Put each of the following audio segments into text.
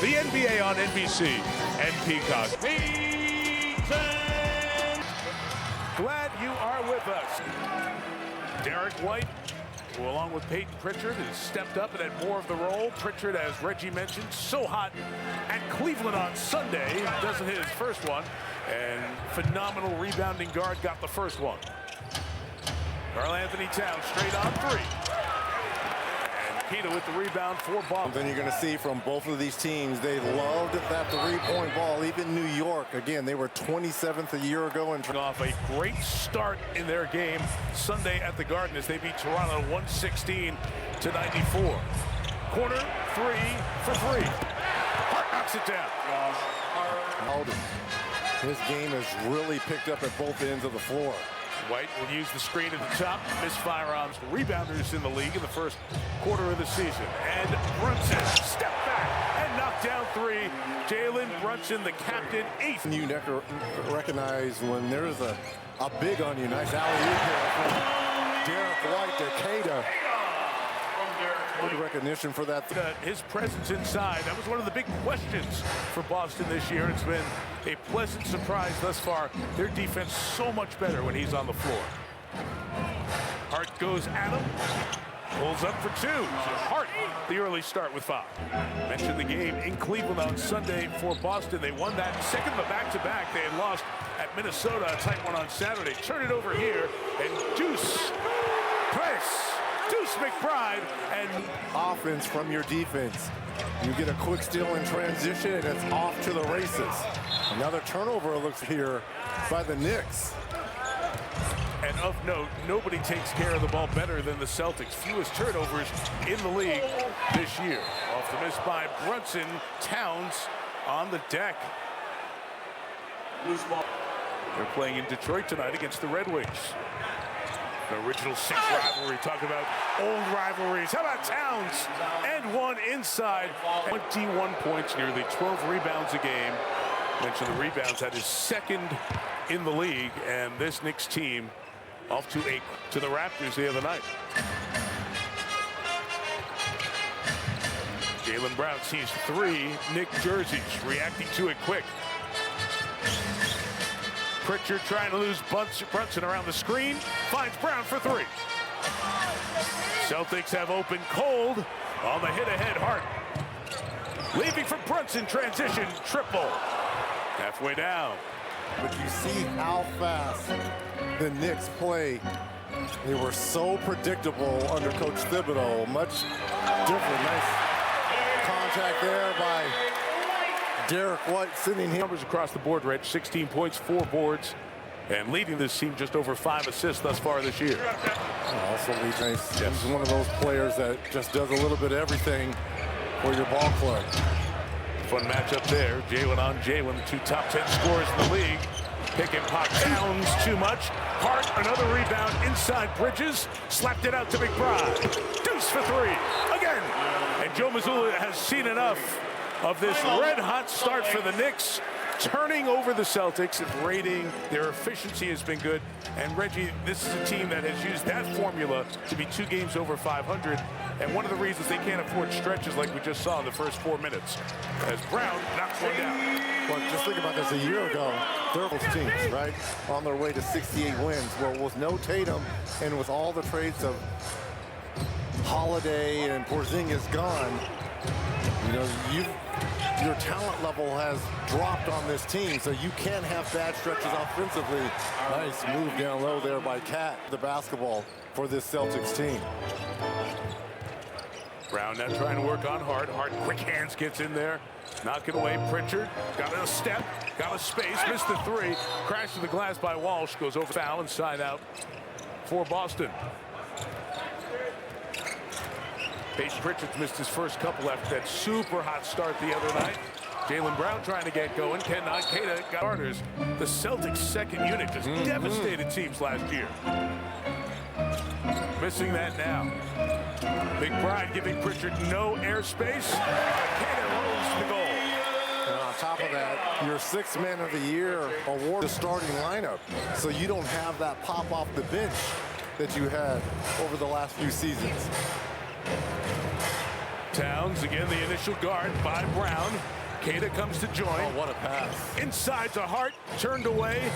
the NBA on NBC and Peacock. Glad you are with us. Derek White, who along with Peyton Pritchard has stepped up and had more of the role. Pritchard, as Reggie mentioned, so hot at Cleveland on Sunday. Doesn't hit his first one. And phenomenal rebounding guard got the first one. Karl-Anthony Towns straight on three. And Keita with the rebound for Boston. Then you're going to see from both of these teams, they loved that three-point ball. Even New York, again, they were 27th a year ago. And off a great start in their game Sunday at the Garden as they beat Toronto 116 to 94. Corner three for three. Hart knocks it down. His game has really picked up at both ends of the floor. White will use the screen at the top. Misfire arms rebounders in the league in the first quarter of the season. And Brunson step back and knock down three. Jalen Brunson, the captain, eighth. You recognize when there's a big on you. Nice alley-oop here from Derek White to Keita. Good recognition for that. His presence inside, that was one of the big questions for Boston this year. It's been a pleasant surprise thus far. Their defense so much better when he's on the floor. Hart goes at him. Pulls up for two. Hart, the early start with five. Mentioned the game in Cleveland on Sunday for Boston. They won that second of the back-to-back. They had lost at Minnesota, a tight one on Saturday. Turn it over here, and Deuce press. Deuce McBride and offense from your defense. You get a quick steal in transition, and it's off to the races. Another turnover looks here by the Knicks. And of note, nobody takes care of the ball better than the Celtics. Fewest turnovers in the league this year. Off the miss by Brunson. Towns on the deck. Loose ball. They're playing in Detroit tonight against the Red Wings. The original six rivalry. Talk about old rivalries. How about Towns? And one inside. 21 points, nearly 12 rebounds a game. Mentioned the rebounds, had his second in the league. And this Knicks team off to the Raptors the other night. Jaylen Brown sees three Knick jerseys, reacting to it quick. Pritchard trying to lose Brunson around the screen. Finds Brown for three. Celtics have opened cold on the hit-ahead Hart. Leaving for Brunson, transition, triple. Halfway down. But you see how fast the Knicks play. They were so predictable under Coach Thibodeau. Much different. Nice contact there by Derek White, sending him. Numbers across the board, Reg. 16 points, 4 boards, and leading this team just over 5 assists thus far this year. Also, nice. Yes. He's one of those players that just does a little bit of everything for your ball club. Fun matchup there. Jalen on Jalen, the two top 10 scorers in the league. Pick and pop. Towns too much. Hart, another rebound inside Bridges. Slapped it out to McBride. Deuce for three. Again. And Joe Mazzulla has seen enough of this red-hot start for the Knicks, turning over the Celtics and rating. Their efficiency has been good. And Reggie, this is a team that has used that formula to be 2 games over 500. And one of the reasons they can't afford stretches like we just saw in the first 4 minutes, as Brown knocks one down. Well, just think about this. A year ago, those teams, right, on their way to 68 wins. Well, with no Tatum and with all the trades of Holiday and Porzingis gone, you know, your talent level has dropped on this team, so you can't have bad stretches offensively. Nice move down low there by Cat, the basketball for this Celtics team. Brown now trying to work on Hart. Hart, quick hands, gets in there. Knock it away. Pritchard got a step, got a space, missed the three. Crashed to the glass by Walsh, goes over foul and side out for Boston. Peyton Pritchard's missed his first couple after that super hot start the other night. Jaylen Brown trying to get going. Cannot. Keita got starters. The Celtics' second unit just devastated teams last year. Missing that now. McBride giving Pritchard no airspace. Keita rolls the goal. And on top of that, your 6th Man of the Year award the starting lineup. So you don't have that pop off the bench that you had over the last few seasons. Towns, again, the initial guard by Brown. Queta comes to join. Oh, what a pass. Inside to Hart, turned away.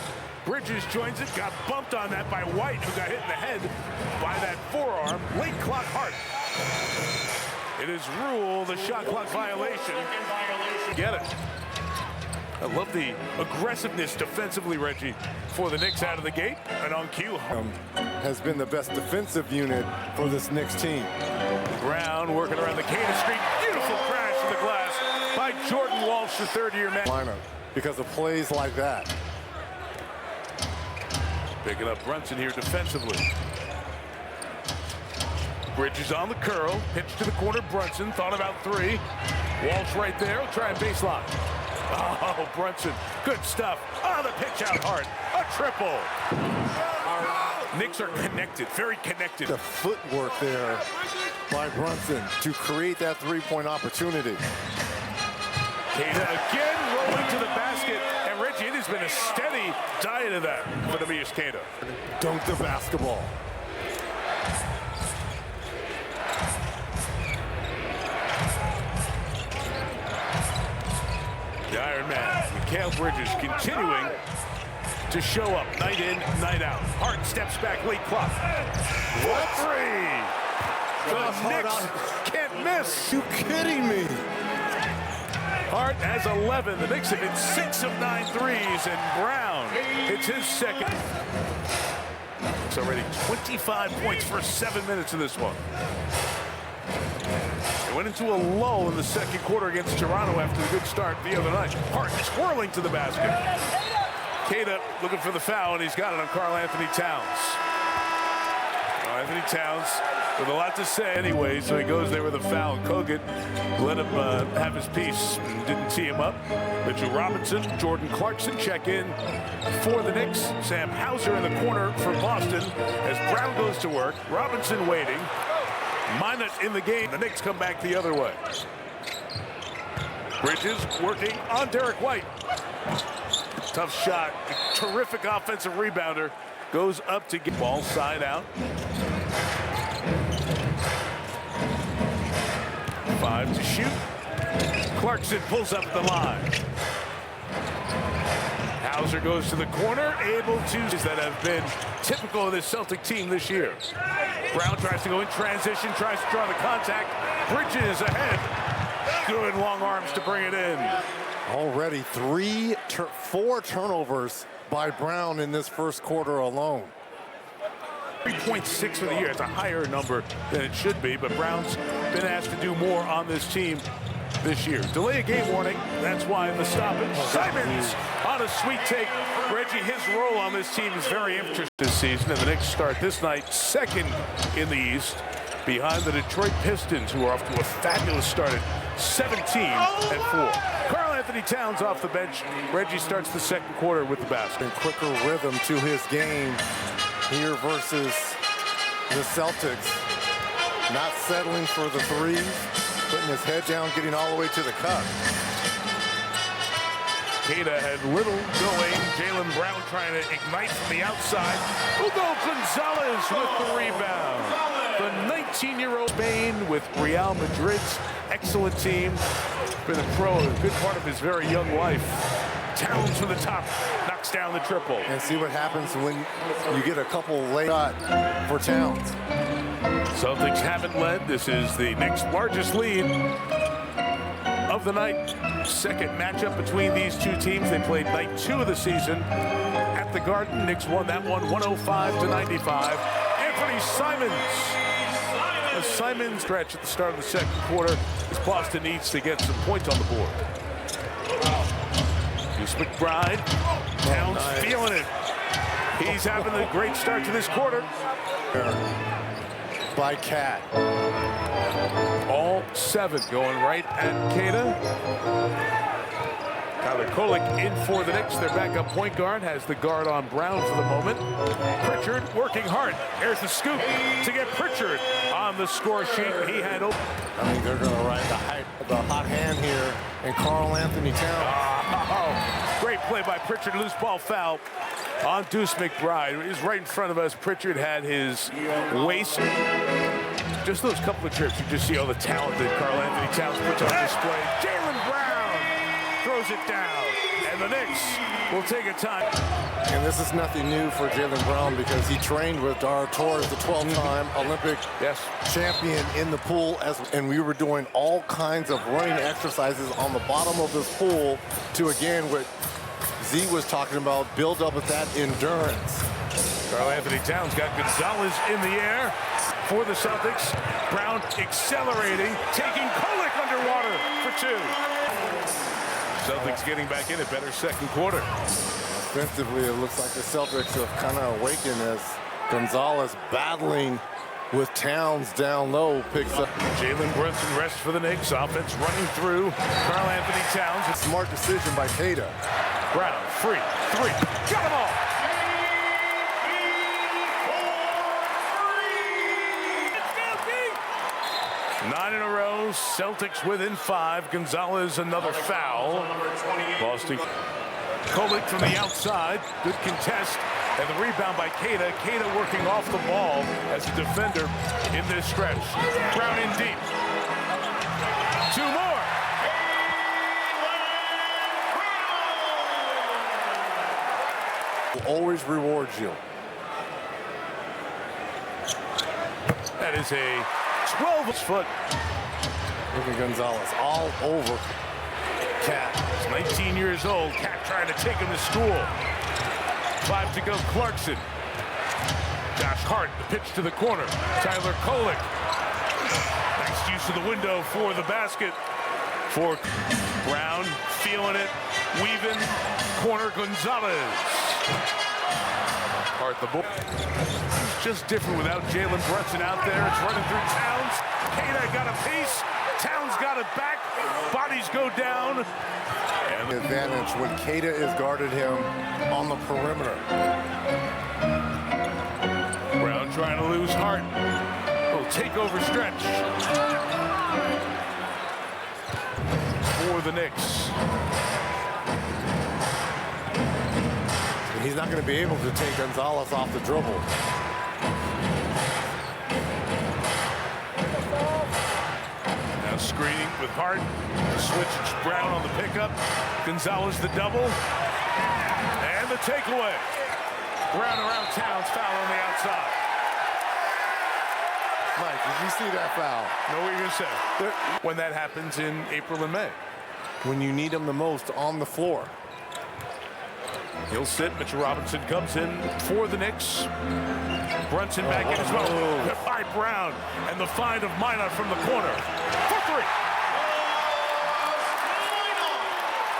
Bridges joins it, got bumped on that by White, who got hit in the head by that forearm. Late clock Hart. It is ruled the shot clock violation. Get it. I love the aggressiveness defensively, Reggie, for the Knicks out of the gate. And on cue, has been the best defensive unit for this Knicks team. Brown working around the Queta Street. Beautiful crash in the glass by Jordan Walsh, the third-year man. Lineup because of plays like that. Picking up Brunson here defensively. Bridges on the curl. Pitch to the corner. Brunson thought about three. Walsh right there. Try and baseline. Oh, Brunson. Good stuff. Oh, the pitch out hard. A triple. Knicks are connected. Very connected. The footwork there by Brunson to create that three-point opportunity. Queta again rolling to the basket. And Reggie, it has been a steady diet of that for the Tobias Queta. Dunk the basketball. The Iron Man, Mikal Bridges, continuing to show up night in, night out. Hart steps back, late clock. What three? The Knicks can't miss. You kidding me? Hart has 11. The Knicks have hit 6 of 9 threes, and Brown hits his second. It's already 25 points for 7 minutes of this one. They went into a lull in the second quarter against Toronto after the good start the other night. Hart twirling to the basket. Queta looking for the foul, and he's got it on Karl Anthony Towns. Anthony Towns with a lot to say anyway, so he goes there with a foul. Kogut let him have his piece and didn't tee him up. Mitchell Robinson, Jordan Clarkson check in for the Knicks. Sam Hauser in the corner for Boston as Brown goes to work. Robinson waiting. Minus in the game. The Knicks come back the other way. Bridges working on Derek White. Tough shot. Terrific offensive rebounder. Goes up to get ball side out. 5 to shoot. Clarkson pulls up the line. Hauser goes to the corner, able to that have been typical of this Celtic team this year. Brown tries to go in transition, tries to draw the contact. Bridges ahead. Good long arms to bring it in. Already 4 turnovers by Brown in this first quarter alone. 3.6 for the year. It's a higher number than it should be, but Brown's been asked to do more on this team this year. Delay a game warning. That's why the stoppage. Simons on a sweet take. Reggie, his role on this team is very interesting this season, and the Knicks start this night second in the East behind the Detroit Pistons, who are off to a fabulous start at 17-4. Karl Anthony Towns off the bench. Reggie starts the second quarter with the basket. And quicker rhythm to his game here versus the Celtics. Not settling for the threes, putting his head down, getting all the way to the cup. Queta had little going. Jaylen Brown trying to ignite from the outside. Hugo Gonzalez with the rebound. The 19-year-old Spain with Real Madrid's excellent team. Been a pro a good part of his very young life. Towns from the top knocks down the triple. And see what happens when you get a couple late shot for Towns. Celtics haven't led. This is the Knicks' largest lead of the night. Second matchup between these two teams. They played night 2 of the season at the Garden. Knicks won that one 105-95. Anthony Simons. The Simons stretch at the start of the second quarter as Boston needs to get some points on the board. Deuce McBride. Towns feeling it. He's having a great start to this quarter. By Cat. All 7 going right at Queta. Tyler Kolek in for the Knicks. Their backup point guard has the guard on Brown for the moment. Pritchard working hard. Here's the scoop to get Pritchard on the score sheet. He had open. I think they're going to ride the hot hand here and Karl Anthony Towns. Great play by Pritchard. Loose ball foul on Deuce McBride. He's right in front of us. Pritchard had his waist Just those couple of trips, you just see all the talent that Karl Anthony Towns puts on display. Jaylen Brown throws it down, and the Knicks will take a time. And this is nothing new for Jaylen Brown because he trained with Dar Torres, the 12-time Olympic champion in the pool, and we were doing all kinds of running exercises on the bottom of this pool to, again, what Z was talking about, build up with that endurance. Karl Anthony Towns got Gonzalez in the air for the Celtics. Brown accelerating, taking Kolek underwater for two. Celtics getting back in a better second quarter. Offensively, it looks like the Celtics have kind of awakened as Gonzalez battling with Towns down low picks up. Jalen Brunson rests for the Knicks. Offense running through Karl Anthony Towns. A smart decision by Keita. Brown, free, three, got them all. 9 in a row, Celtics within 5. Gonzalez, another foul. Boston. Kolek from the outside, good contest, and the rebound by Keita. Keita working off the ball as a defender in this stretch. Brown in deep. 2 more. Will always reward you. That is a 12-foot. Look at Gonzalez all over Cat. He's 19 years old. Cat trying to take him to school. 5 to go. Clarkson. Josh Hart, the pitch to the corner. Tyler Kolek. Nice use of the window for the basket. For Brown, feeling it, weaving. Corner Gonzalez. Hart the ball. It's just different without Jalen Brunson out there. It's running through Towns. Keita got a piece. Towns got it back. Bodies go down. And the advantage when Keita is guarded him on the perimeter. Brown trying to lose Hart. Little takeover stretch for the Knicks. And he's not going to be able to take Gonzalez off the dribble. Now screening with Hart. Switch Brown on the pickup. Gonzalez the double. And the takeaway. Brown around Towns, foul on the outside. Mike, did you see that foul? Know what you're going to say. When that happens in April and May. When you need him the most on the floor. He'll sit. Mitchell Robinson comes in for the Knicks. Brunson back in as well. By Brown. And the find of Mina from the corner. For 3.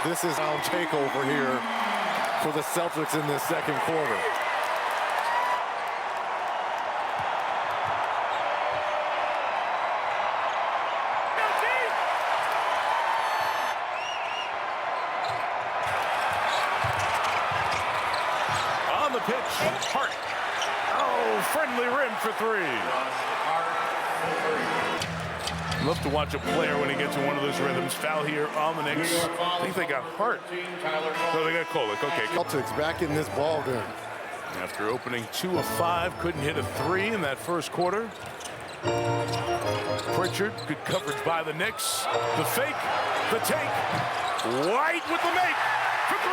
This is our takeover here for the Celtics in this second quarter. On the pitch, Hart. Oh, friendly rim for 3. Love to watch a player when he gets in one of those rhythms. Foul here on the Knicks. I think they got Hart. No, they got Kolek. Okay. Celtics back in this ball game. After opening 2 of 5, couldn't hit a 3 in that first quarter. Pritchard, good coverage by the Knicks. The fake, the take. White with the make for 3.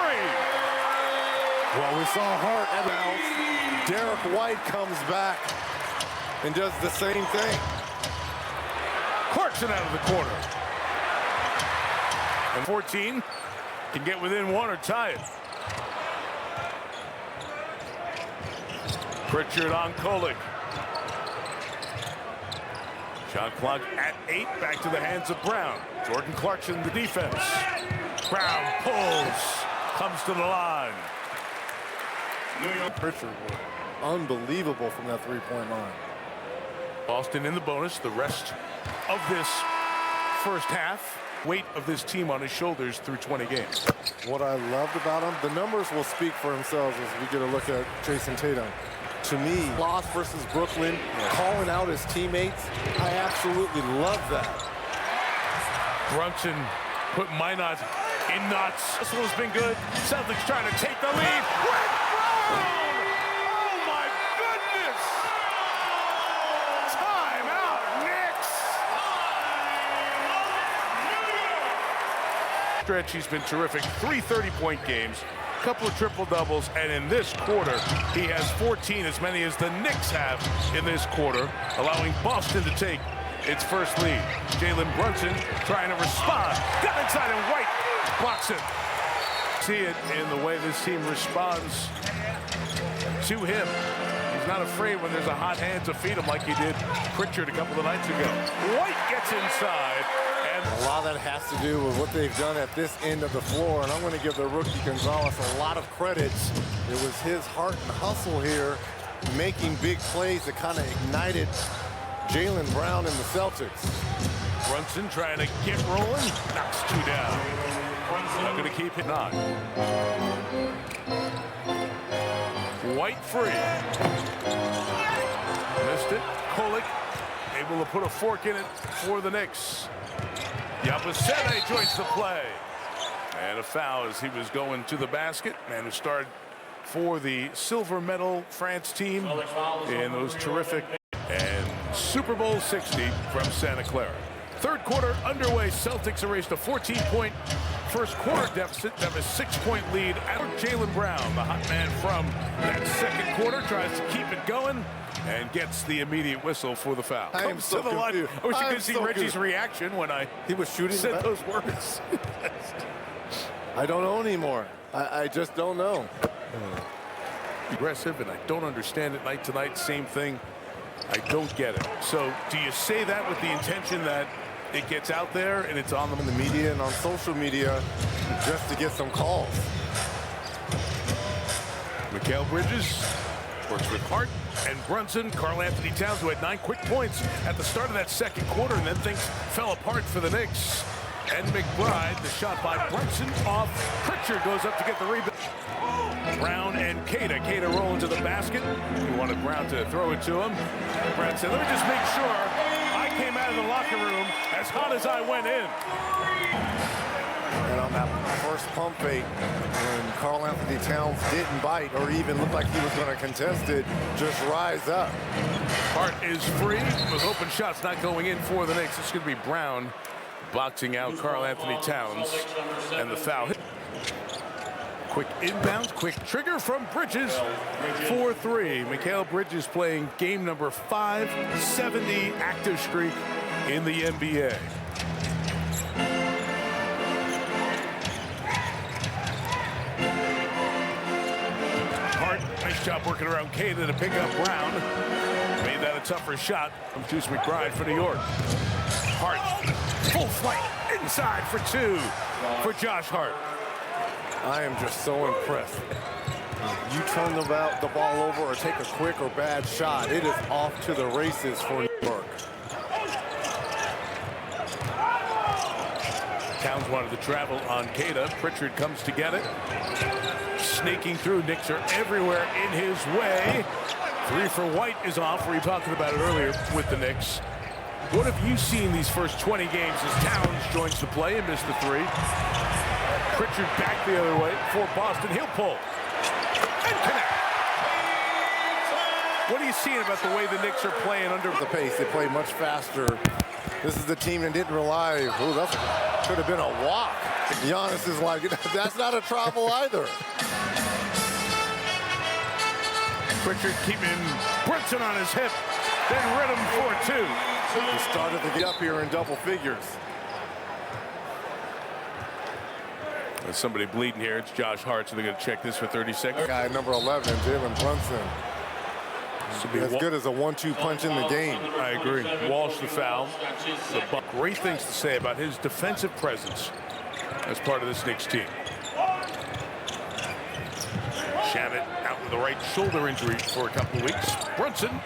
Well, we saw Hart at the house. Derek White comes back and does the same thing. Clarkson out of the corner. And 14 can get within 1 or tie it. Pritchard on Kolek. Shot clock at 8. Back to the hands of Brown. Jordan Clarkson, the defense. Brown pulls. Comes to the line. Pritchard was unbelievable from that three-point line. Boston in the bonus. The rest of this first half. Weight of this team on his shoulders through 20 games. What I loved about him, the numbers will speak for themselves as we get a look at Jason Tatum. To me, loss versus Brooklyn, calling out his teammates, I absolutely love that. Brunson put Minot in knots. This one's been good. Celtics trying to take the lead. Red Brown! Oh my goodness! Timeout, stretch, he's been terrific. 3 30-point games, a couple of triple-doubles, and in this quarter, he has 14, as many as the Knicks have in this quarter, allowing Boston to take its first lead. Jalen Brunson trying to respond. Got inside and White blocks it. See it in the way this team responds to him. He's not afraid when there's a hot hand to feed him like he did Pritchard a couple of nights ago. White gets inside. And a lot of that has to do with what they've done at this end of the floor, and I'm going to give the rookie Gonzalez a lot of credit. It was his heart and hustle here, making big plays that kind of ignited Jaylen Brown and the Celtics. Brunson trying to get rolling, knocks 2 down. Not going to keep it on. White free. Missed it. Kolek able to put a fork in it for the Knicks. Yabusele joins the play. And a foul as he was going to the basket. Man who started for the silver medal France team in those terrific and Super Bowl 60 from Santa Clara. Third quarter underway. Celtics erased a 14-point first quarter deficit. They have a 6-point lead. Jaylen Brown, the hot man from that second quarter, tries to keep it going and gets the immediate whistle for the foul. I am so confused. I wish you could see Reggie's reaction when he was shooting said those words. I don't know anymore. I just don't know. Aggressive, and I don't understand it night to night. Same thing. I don't get it. So do you say that with the intention that it gets out there and it's on them in the media and on social media just to get some calls? Mikal Bridges works with Hart and Brunson. Karl Anthony Towns, who had 9 quick points at the start of that second quarter, and then things fell apart for the Knicks. And McBride, the shot by Brunson off. Pritchard goes up to get the rebound. Brown and Queta. Queta rolling to the basket. He wanted Brown to throw it to him. Brown said, let me just make sure I came out of the locker room as hot as I went in. And on that first pump fake, when Karl Anthony Towns didn't bite or even look like he was going to contest it, just rise up. Hart is free. With open shots not going in for the Knicks. It's going to be Brown boxing out Karl Anthony Towns, and the foul. Quick inbound, quick trigger from Bridges for 3. Mikal Bridges playing game number 570 active streak in the NBA. Hart, nice job working around Queta to pick up Brown. Made that a tougher shot from Deuce McBride for New York. Hart, full flight, inside for 2 for Josh Hart. I am just so impressed. You turn the ball over or take a quick or bad shot, it is off to the races for New York. Towns wanted to travel on Queta. Pritchard comes to get it. Sneaking through. Knicks are everywhere in his way. 3 for White is off. We were talking about it earlier with the Knicks. What have you seen these first 20 games as Towns joins the play and missed the 3? Pritchard back the other way for Boston. He'll pull and connect. What are you seeing about the way the Knicks are playing under the pace? They play much faster. This is the team that didn't rely. Oh, that could have been a walk. Giannis is like, that's not a travel either. Pritchard keeping Brunson on his hip, then rhythm for 2. He started to get up here in double figures. There's somebody bleeding here. It's Josh Hart, so they're going to check this for 30 seconds. Guy number 11, Jalen Brunson. As good as a 1-2 punch in the game. I agree. Walsh the foul. Great things to say about his defensive presence as part of this Knicks team. Shamit out with the right shoulder injury for a couple of weeks. Brunson.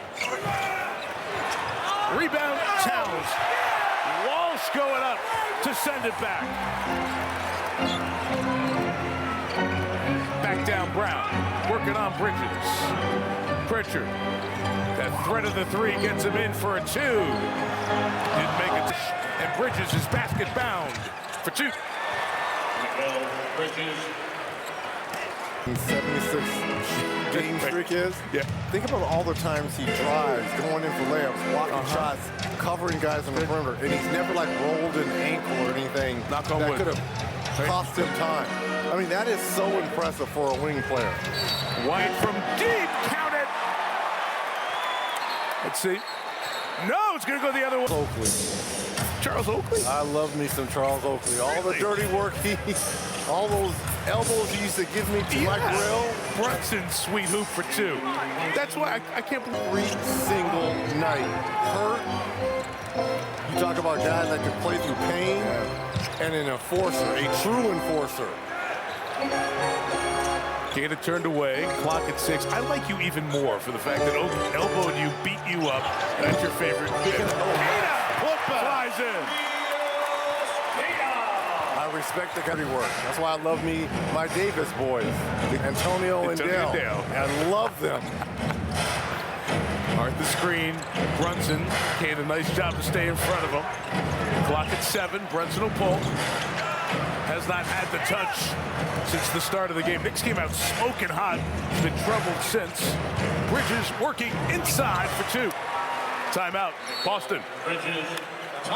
Rebound, Towns. Walsh going up to send it back. Back down Brown. Working on Bridges. Pritchard. That threat of the 3 gets him in for a 2. Didn't make it. And Bridges is basket bound for 2. Bridges. 76 game streak is. Yeah. Think about all the times he drives, going in for layups, blocking shots, covering guys on the perimeter, and he's never like rolled an ankle or anything. Knock on wood. cost him time. I mean, that is so impressive for a wing player. White from deep, count it. Let's see. No, it's going to go the other way. Oakley. Charles Oakley? I love me some Charles Oakley. All the dirty work all those elbows he used to give me to my grill. Brunson, sweet hoop for 2. That's why I can't believe Every single night. Hurt. You talk about guys that can play through pain and an enforcer, a true enforcer. Kata turned away, clock at 6. I like you even more for the fact that Oak elbowed you, beat you up. That's your favorite. Kata flies in. I respect the heavy work. That's why I love me my Davis boys, Antonio and Dale. I love them. Hard the screen. Brunson, Kata, nice job to stay in front of him. Clock at 7. Brunson will pull. Has not had the touch since the start of the game. Knicks came out smoking hot. He's been troubled since. Bridges working inside for 2. Timeout, Boston.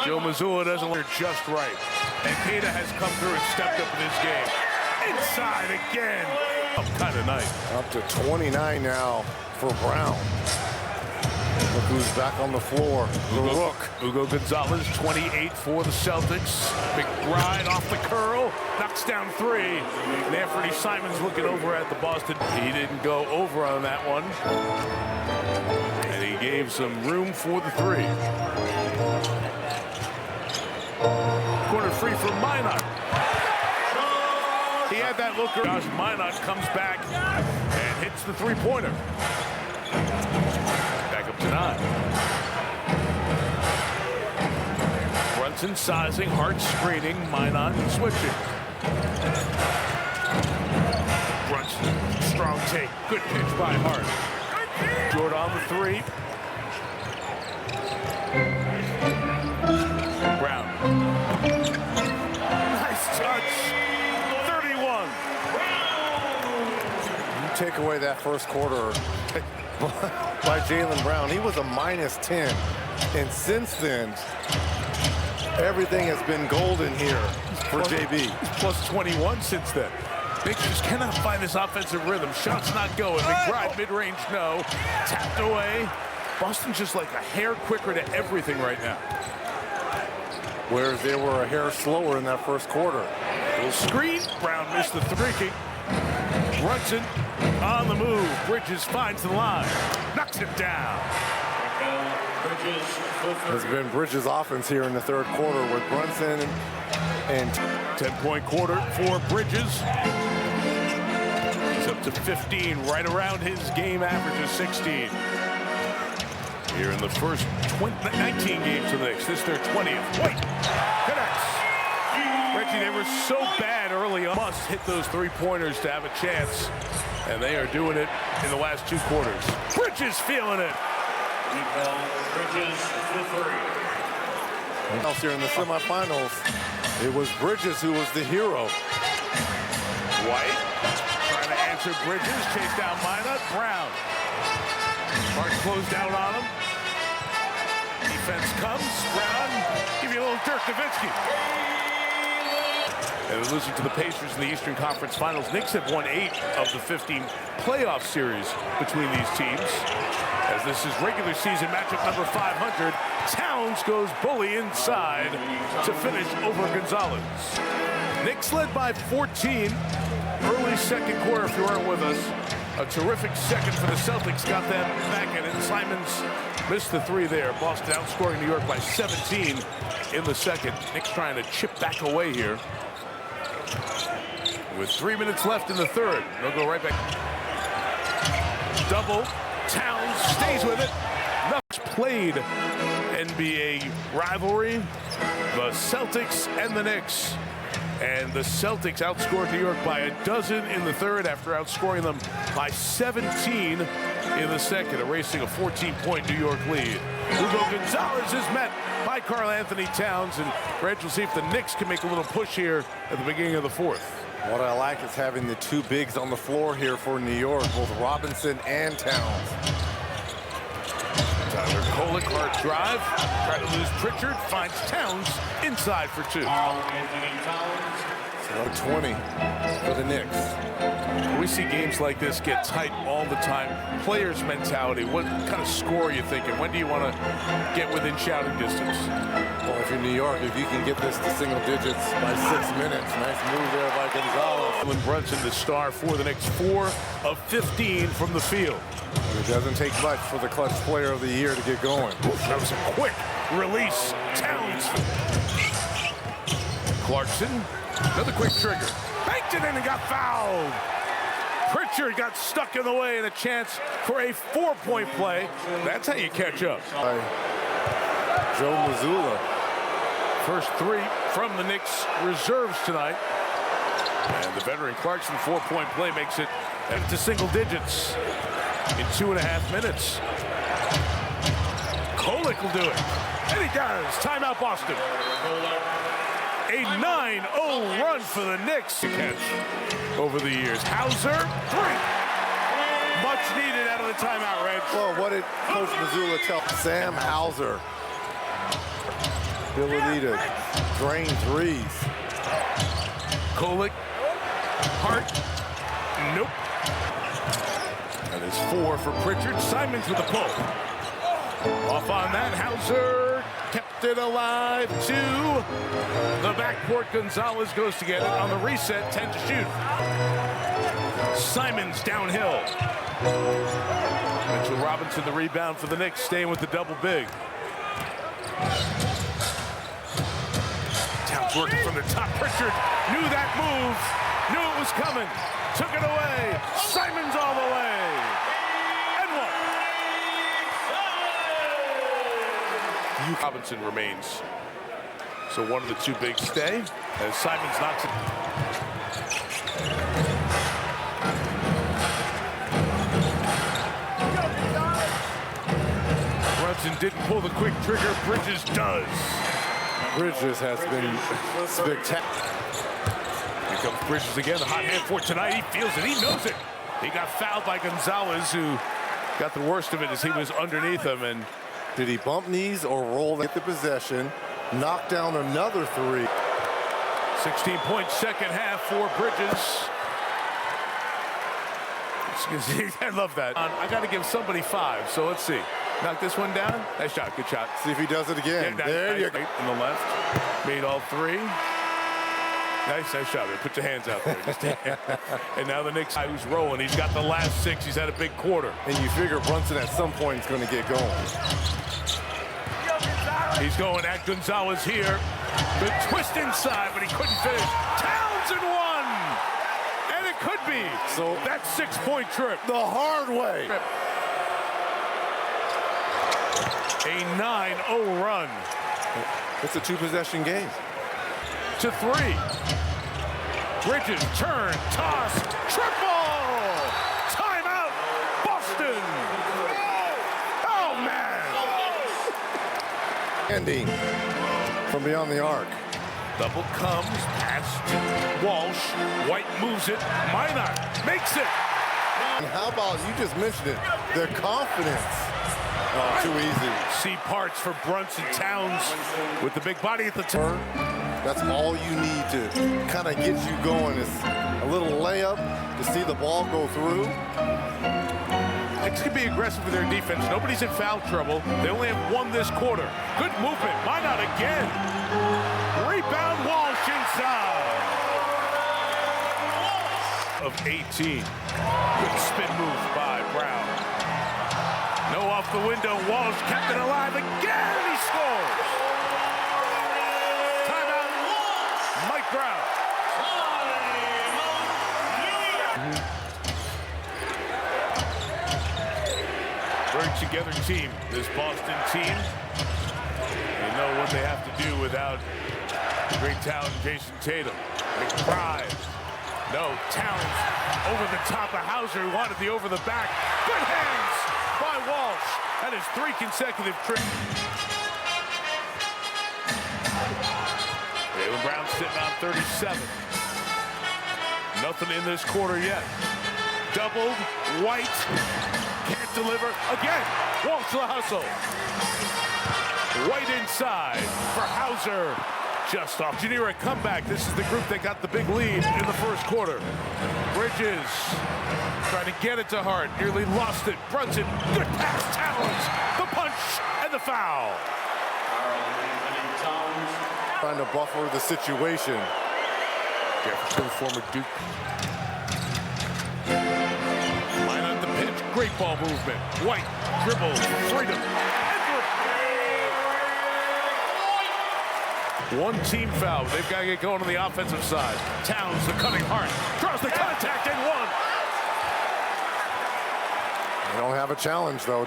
Joe Mazzulla doesn't look just right. And Kata has come through and stepped up in this game. Inside again. Oh, kind of nice. Up to 29 now for Brown. Look who's back on the floor. The Rook. Hugo Gonzalez, 28 for the Celtics. McBride off the curl, knocks down 3. And Anthony Simons looking over at the Boston. He didn't go over on that one. And he gave some room for the 3. Corner free for Minot. He had that looker. Josh Minot comes back and hits the 3-pointer. Back up to 9. Brunson sizing, Hart screening, Minot switching. Brunson, strong take, good pitch by Hart. Jordan on the 3. Brown. Nice touch. 31. You take away that first quarter by Jaylen Brown. He was a -10. And since then, everything has been golden here for JB. He's plus 21 since then. Knicks just cannot find this offensive rhythm. Shots not going. McBride mid-range, no. Tapped away. Boston's just like a hair quicker to everything right now. Whereas they were a hair slower in that first quarter. Little screen. Brown missed the 3. Brunson on the move. Bridges finds the line. Knocks it down. There's been Bridges' offense here in the third quarter with Brunson and 10-point quarter for Bridges. He's up to 15, right around his game average of 16. Here in the first 19 games of the Knicks. This is their 20th. White connects. Reggie, they were so bad early on. Must hit those 3-pointers to have a chance. And they are doing it in the last 2 quarters. Bridges feeling it. Bridges for 3. Here in the semifinals, it was Bridges who was the hero. White trying to answer Bridges. Chase down Minot. Brown. Hart closed out on him. Defense comes. Brown. Give you a little Dirk Nowitzki. And they're losing to the Pacers in the Eastern Conference Finals. Knicks have won 8 of the 15 playoff series between these teams. As this is regular season matchup number 500, Towns goes bully inside to finish over Gonzalez. Knicks led by 14. Early second quarter, if you weren't with us. A terrific second for the Celtics. Got them back in, and Simons missed the 3 there. Boston outscoring New York by 17 in the second. Knicks trying to chip back away here. With 3 minutes left in the third. They'll go right back. Double. Towns stays with it. Nucks played NBA rivalry. The Celtics and the Knicks. And the Celtics outscored New York by 12 in the third after outscoring them by 17 in the second, erasing a 14-point New York lead. Hugo Gonzalez is met by Karl Anthony Towns, and Reg will see if the Knicks can make a little push here at the beginning of the fourth. What I like is having the 2 bigs on the floor here for New York, both Robinson and Towns. Tyler Kolek, hard drive, try to lose Pritchard, finds Towns inside for 2. Anthony Towns. 20 for the Knicks. We see games like this get tight all the time. Players' mentality, what kind of score are you thinking? When do you want to get within shouting distance? Well, if you're New York, if you can get this to single digits by 6 minutes, nice move there by Gonzalez. Brunson, the star for the Knicks, 4 of 15 from the field. It doesn't take much for the clutch player of the year to get going. That was a quick release. Towns. Clarkson, another quick trigger. Banked it in and got fouled. Pritchard got stuck in the way and a chance for a 4-point play. That's how you catch up. By Joe Mazzulla. First 3 from the Knicks reserves tonight. And the veteran Clarkson 4-point play makes it to single digits in 2.5 minutes. Kolek will do it. And he does. Timeout Boston. A 9-0 run for the Knicks to catch over the years. Hauser, 3. Much needed out of the timeout, Reg. Well, what did Coach Mazzulla tell Sam Hauser? Ability to drain threes. Kolek, Hart, nope. That is 4 for Pritchard. Simons with a pull. Off on that, Hauser kept it alive to the backcourt. Gonzalez goes to get it on the reset, 10 to shoot. Simons downhill. Mitchell Robinson the rebound for the Knicks, staying with the double big. Towns working from the top. Pritchard knew that move, knew it was coming, took it away. Simons all the way. And one. Robinson remains. So one of the 2 bigs stay as Simons knocks it. Brunson didn't pull the quick trigger. Bridges does. Bridges has been spectacular. Here comes Bridges again, the hot hand for tonight. He feels it, he knows it. He got fouled by Gonzalez, who got the worst of it as he was underneath him. And did he bump knees or roll, get the possession, knock down another 3? 16-point second half for Bridges. I love that. I got to give somebody 5, so let's see. Knock this one down. Nice shot, good shot. See if he does it again. Yeah, there nice, you go. In the left, made all 3. Nice shot, man. Put your hands out there. And now the Knicks guy who's rolling. He's got the last 6. He's had a big quarter. And you figure Brunson at some point is going to get going. He's going at Gonzalez here. The twist inside, but he couldn't finish. Towns and 1. And it could be. So that 6-point trip. The hard way. A 9-0 run. It's a 2-possession game. To 3. Bridges, turn, toss, triple! Timeout, Boston! Oh, man! Ending from beyond the arc. Double comes, pass to Walsh. White moves it. Minot makes it. And how about, you just mentioned it, their confidence. Oh, too easy. See parts for Brunson. Towns with the big body at the turn. That's all you need to kind of get you going is a little layup to see the ball go through. Knicks can be aggressive with their defense. Nobody's in foul trouble. They only have 1 this quarter. Good movement. Minot again. Rebound, Walsh inside. Of 18. Good spin move by Brown. No off the window. Walsh kept it alive again. He scores. Timeout. Mike Brown. Very together team, this Boston team. They know what they have to do without the great talent Jason Tatum. McBride. No, Towns over the top of Hauser, who wanted the over the back. Good hands by Walsh. That is 3 consecutive trips. Jaylen Brown sitting on 37. Nothing in this quarter yet. Doubled, White can't deliver again. Walsh to the hustle. White inside for Hauser. just off. Genera comeback. This is the group that got the big lead in the first quarter. Bridges trying to get it to Hart. Nearly lost it. Brunson, good pass. Towns, the punch, and the foul. Trying to buffer the situation. Jefferson, former Duke. Line on the pitch. Great ball movement. White dribbles for freedom. One team foul. They've got to get going on the offensive side. Towns, the cutting Hart, draws the contact and one. They don't have a challenge, though.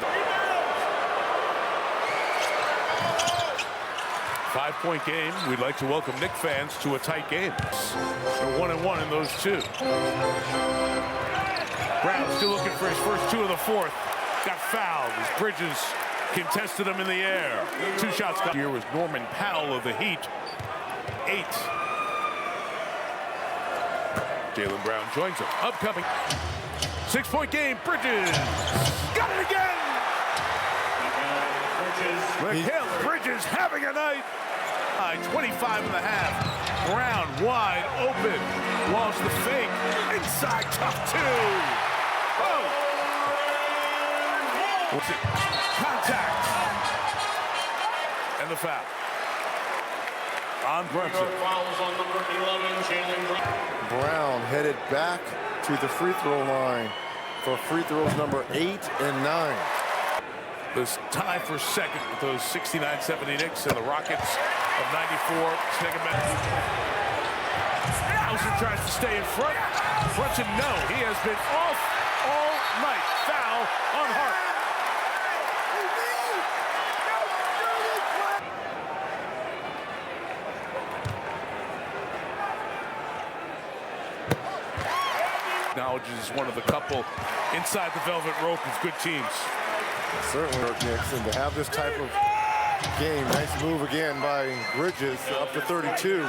5-point game. We'd like to welcome Knicks fans to a tight game. They're 1-1 in those two. Brown still looking for his first two of the fourth. Got fouled as Bridges contested him in the air. Two shots. Here was Norman Powell of the Heat. 8. Jaylen Brown joins him. Upcoming 6-point game. Bridges got it again. Mikal Bridges having a night. 25.5. Brown wide open. Lost the fake. Inside tough two. Oh. Contact. And the foul. On Brunson. Brown headed back to the free throw line for free throws number 8 and 9. This tie for second with those 69-70 Knicks and the Rockets of 94. Hauser tries to stay in front. Brunson, no. He has been off all night. Foul on Hart. Acknowledges one of the couple inside the velvet rope of good teams. Certainly, Knicks, and to have this type of game, nice move again by Bridges up to 32.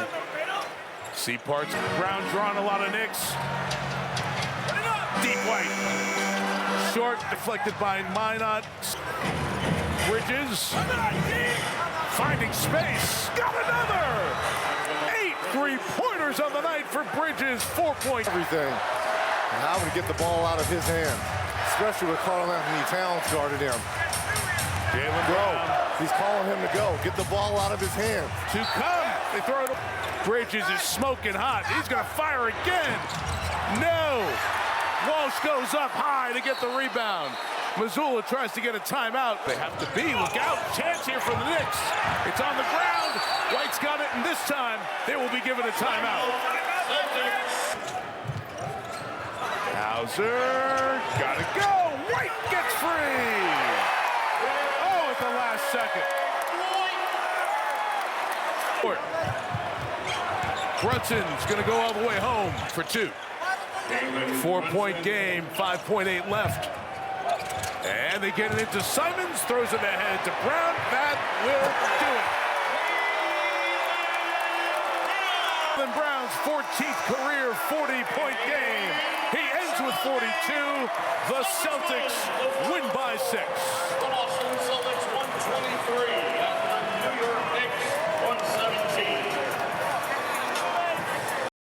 See parts. Brown drawing a lot of Knicks. Deep White. Short, deflected by Minot. Bridges finding space. Got another. 8 3-pointers on the night for Bridges. 4-point. Everything. And how to get the ball out of his hands, especially with Karl-Anthony Towns guarded him. Jaylen Brown. He's calling him to go. Get the ball out of his hands. To come. They throw it. Bridges is smoking hot. He's going to fire again. No. Walsh goes up high to get the rebound. Mazzulla tries to get a timeout. They have to be. Look out. Chance here for the Knicks. It's on the ground. White's got it, and this time they will be given a timeout. Hauser, gotta go. White gets free. Oh, at the last second. Brunson's gonna go all the way home for 2. 4-point game, 5.8 left. And they get it into Simons, throws it ahead to Brown. That will do it. Brown's 14th career 40-point game. He ends with 42. The Celtics win by 6. The Boston Celtics 123 after the New York Knicks 170.